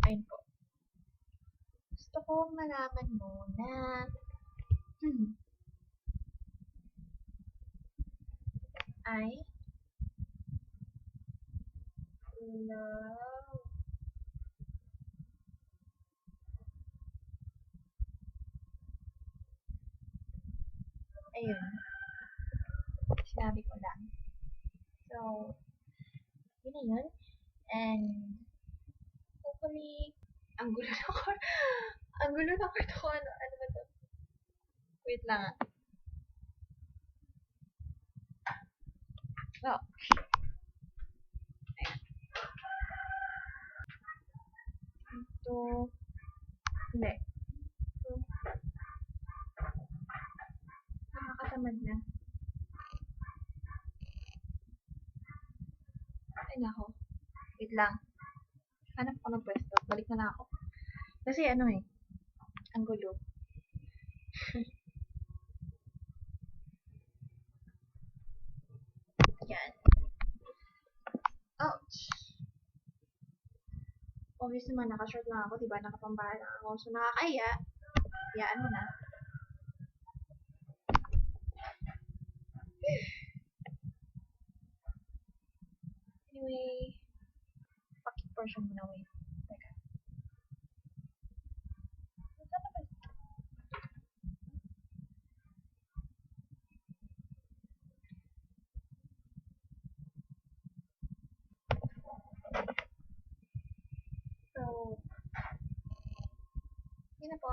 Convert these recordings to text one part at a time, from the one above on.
ayun po. Gusto ko malaman mo na I love ayun. Sinabi ko lang. So, yun na yun. And, hopefully, ang gulo na ko. Ang gulo na ko ito. Ano ba ito? Wait lang ah. Oh. Ito. Hindi. Ito. Nakakatamad na. Ay nako. Wait lang. Hanap ko ng pwesto. Balik na ako. Kasi ano eh. Ang gulo. Yan. Ouch. Obvious naman, naka-short lang ako, diba? Nakapambahan lang ako. So, nakakaya. Hayaan mo na. Anyway, pakit portion mo na, wait. Teka. Saan na ba? So, yun na po.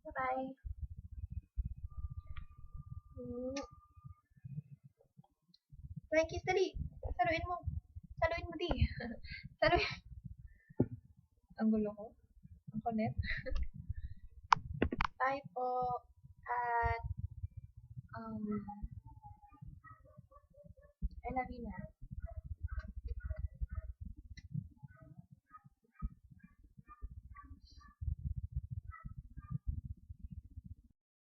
Bye-bye. Frankie, dali. Saluin mo. Saluin mo, di. Saluin. Ang gulo ko. Ang kulit. Bye po. At